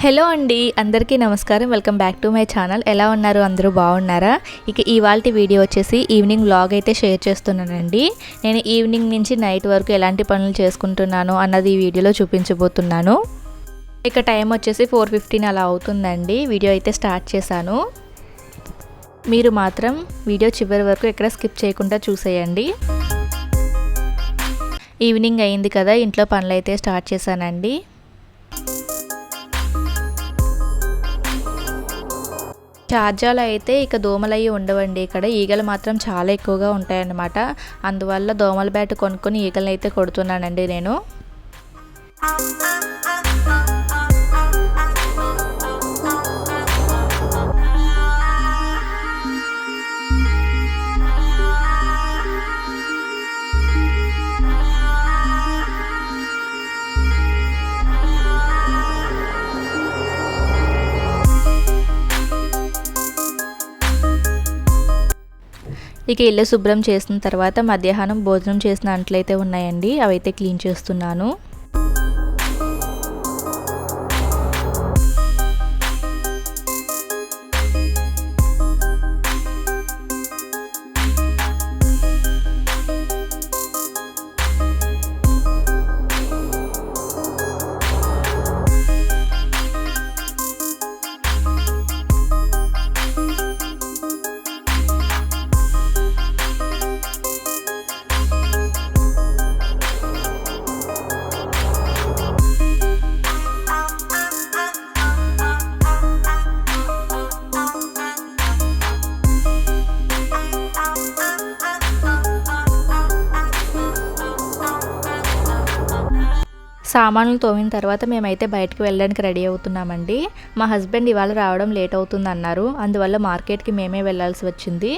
Hello అండి, అందరికీ నమస్కారం. Welcome back to my channel. ఎలా ఉన్నారు? అందరూ బాగున్నారా? ఇక ఇవాల్టి వీడియో వచ్చేసి ఈవినింగ్ వ్లాగ్ అయితే షేర్ చేస్తున్నానండి. నేను ఈవినింగ్ నుంచి నైట్ వరకు ఎలాంటి పనులు చేసుకుంటున్నాను అన్నది ఈ వీడియోలో చూపించబోతున్నాను. ఇక టైం వచ్చేసి 4:15 అలా అవుతుందండి. వీడియో అయితే స్టార్ట్ చేశాను. మీరు మాత్రం వీడియో చివరి వరకు ఎక్కడ స్కిప్ చేయకుండా చూసేయండి. ఈవినింగ్ అయింది కదా, ఇంట్లో పనులు అయితే స్టార్ట్ చేశానండి. చార్జాలు అయితే ఇక దోమలయ్యి ఉండవండి. ఇక్కడ ఈగలు మాత్రం చాలా ఎక్కువగా ఉంటాయన్నమాట. అందువల్ల దోమల బ్యాట్ కొనుక్కొని ఈగలను అయితే కొడుతున్నానండి నేను. ఇక ఇల్లు శుభ్రం చేసిన తర్వాత మధ్యాహ్నం భోజనం చేసిన అంట్లయితే ఉన్నాయండి, అవైతే క్లీన్ చేస్తున్నాను. సామాన్లు తోమిన తర్వాత మేమైతే బయటకు వెళ్ళడానికి రెడీ అవుతున్నామండి. మా హస్బెండ్ ఇవాళ రావడం లేట్ అవుతుంది అన్నారు. అందువల్ల మార్కెట్కి మేమే వెళ్ళాల్సి వచ్చింది.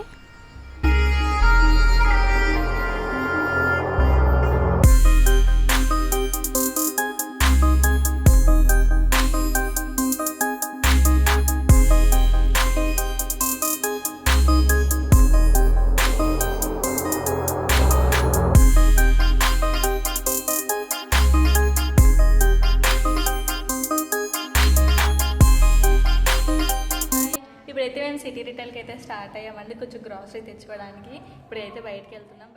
ఇప్పుడైతే మేము సిటీ రిటైల్కి అయితే స్టార్ట్ అయ్యామండి, కొంచెం గ్రాసరీ తెచ్చుకోవడానికి. ఇప్పుడైతే బయటకు వెళ్తున్నాం.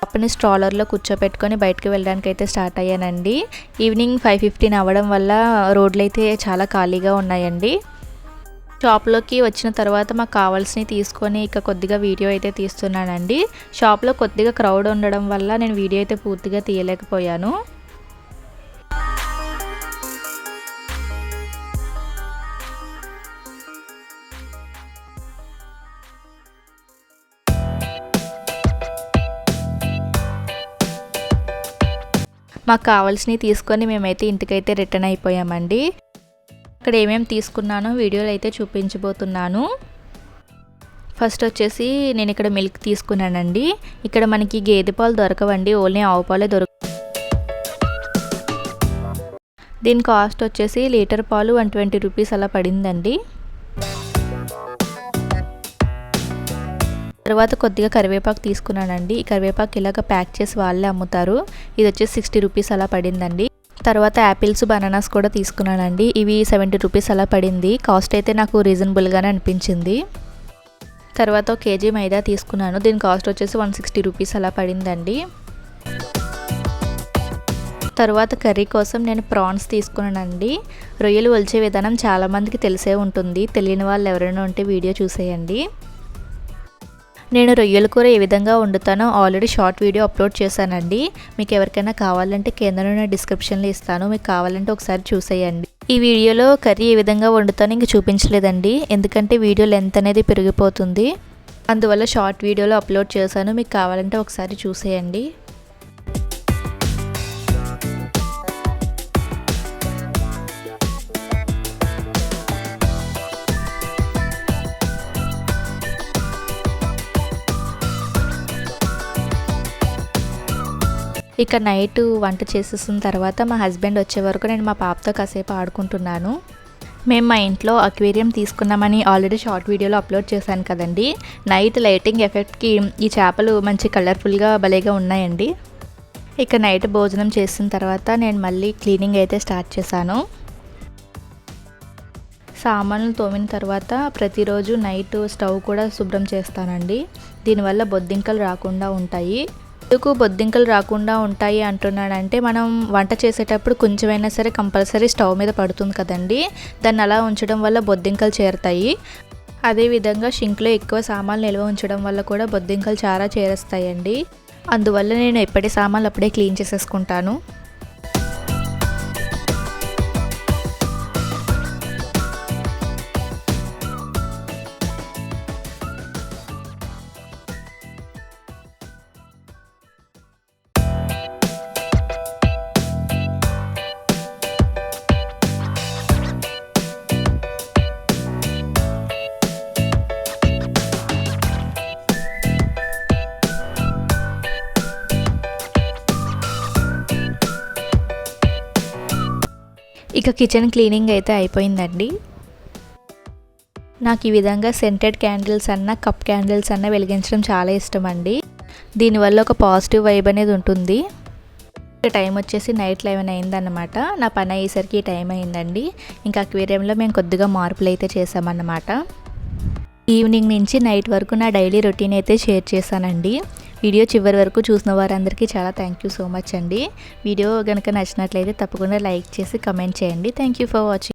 పాపని స్ట్రాలర్లో కూర్చోపెట్టుకొని బయటకు వెళ్ళడానికి అయితే స్టార్ట్ అయ్యానండి. ఈవినింగ్ 5:15 అవ్వడం వల్ల రోడ్లు అయితే చాలా ఖాళీగా ఉన్నాయండి. షాప్లోకి వచ్చిన తర్వాత మాకు కావాల్సినవి తీసుకొని ఇక కొద్దిగా వీడియో అయితే తీస్తున్నానండి. షాప్లో కొద్దిగా క్రౌడ్ ఉండడం వల్ల నేను వీడియో అయితే పూర్తిగా తీయలేకపోయాను. మాకు కావాల్సినవి తీసుకొని మేమైతే ఇంటికైతే రిటర్న్ అయిపోయామండి. అక్కడ ఏమేమి తీసుకున్నానో వీడియోలో అయితే చూపించబోతున్నాను. ఫస్ట్ వచ్చేసి నేను ఇక్కడ మిల్క్ తీసుకున్నానండి. ఇక్కడ మనకి గేదె పాలు దొరకవండి, ఓన్లీ ఆవు పాలే దీని కాస్ట్ వచ్చేసి లీటర్ పాలు 120 రూపీస్ అలా పడిందండి. తర్వాత కొద్దిగా కరివేపాకు తీసుకున్నానండి. ఈ కరివేపాకు ఇలాగ ప్యాక్ చేసి వాళ్ళే అమ్ముతారు. ఇది వచ్చేసి 60 రూపీస్ అలా పడిందండి. తర్వాత యాపిల్స్, బనానాస్ కూడా తీసుకున్నానండి. ఇవి 70 రూపీస్ అలా పడింది. కాస్ట్ అయితే నాకు రీజనబుల్గానే అనిపించింది. తర్వాత 1 కేజీ మైదా తీసుకున్నాను. దీని కాస్ట్ వచ్చేసి 160 రూపీస్ అలా పడిందండి. తర్వాత కర్రీ కోసం నేను ప్రాన్స్ తీసుకున్నానండి. రొయ్యలు ఒలిచే విధానం చాలామందికి తెలిసే ఉంటుంది. తెలియని వాళ్ళు ఎవరైనా ఉంటే వీడియో చూసేయండి. నేను రొయ్యల కూర ఏ విధంగా వండుతానో ఆల్రెడీ షార్ట్ వీడియో అప్లోడ్ చేశానండి. మీకు ఎవరికైనా కావాలంటే కింద డిస్క్రిప్షన్లో ఇస్తాను, మీకు కావాలంటే ఒకసారి చూసేయండి. ఈ వీడియోలో కర్రీ ఏ విధంగా వండుతానో ఇంక చూపించలేదండి, ఎందుకంటే వీడియో లెంత్ అనేది పెరిగిపోతుంది. అందువల్ల షార్ట్ వీడియోలో అప్లోడ్ చేశాను, మీకు కావాలంటే ఒకసారి చూసేయండి. ఇక నైట్ వంట చేసేసిన తర్వాత మా హస్బెండ్ వచ్చే వరకు నేను మా పాపతో కాసేపు ఆడుకుంటున్నాను. మేము మా ఇంట్లో అక్వేరియం తీసుకున్నామని ఆల్రెడీ షార్ట్ వీడియోలో అప్లోడ్ చేశాను కదండి. నైట్ లైటింగ్ ఎఫెక్ట్కి ఈ చేపలు మంచి కలర్ఫుల్గా భలేగా ఉన్నాయండి. ఇక నైట్ భోజనం చేసిన తర్వాత నేను మళ్ళీ క్లీనింగ్ అయితే స్టార్ట్ చేశాను. సామాన్లు తోమిన తర్వాత ప్రతిరోజు నైట్ స్టవ్ కూడా శుభ్రం చేస్తానండి. దీనివల్ల బొద్దింకలు రాకుండా ఉంటాయి. ఎందుకు బొద్దింకలు రాకుండా ఉంటాయి అంటున్నానంటే, మనం వంట చేసేటప్పుడు కొంచెమైనా సరే కంపల్సరీ స్టవ్ మీద పడుతుంది కదండి. దాన్ని అలా ఉంచడం వల్ల బొద్దింకలు చేరుతాయి. అదేవిధంగా షింక్లో ఎక్కువ సామాన్లు నిల్వ ఉంచడం వల్ల కూడా బొద్దింకలు చాలా చేరేస్తాయండి. అందువల్ల నేను ఎప్పటి సామాన్లు అప్పుడే క్లీన్ చేసేసుకుంటాను. ఇక కిచెన్ క్లీనింగ్ అయితే అయిపోయిందండి. నాకు ఈ విధంగా సెంటెడ్ క్యాండిల్స్ అన్న కప్ క్యాండిల్స్ అన్న వెలిగించడం చాలా ఇష్టం అండి. దీనివల్ల ఒక పాజిటివ్ వైబ్ అనేది ఉంటుంది. టైం వచ్చేసి నైట్ 11 అయిందన్నమాట. నా పని అయ్యేసరికి టైం అయిందండి. ఇంకా అక్వేరియంలో మేము కొద్దిగా మార్పులు అయితే చేసామన్నమాట. ఈవినింగ్ నుంచి నైట్ వరకు నా డైలీ రొటీన్ అయితే షేర్ చేశానండి. వీడియో చివరి వరకు చూసిన వారందరికీ చాలా థ్యాంక్ యూ సో మచ్ అండి. వీడియో కనుక నచ్చినట్లయితే తప్పకుండా లైక్ చేసి కమెంట్ చేయండి. Thank you for watching.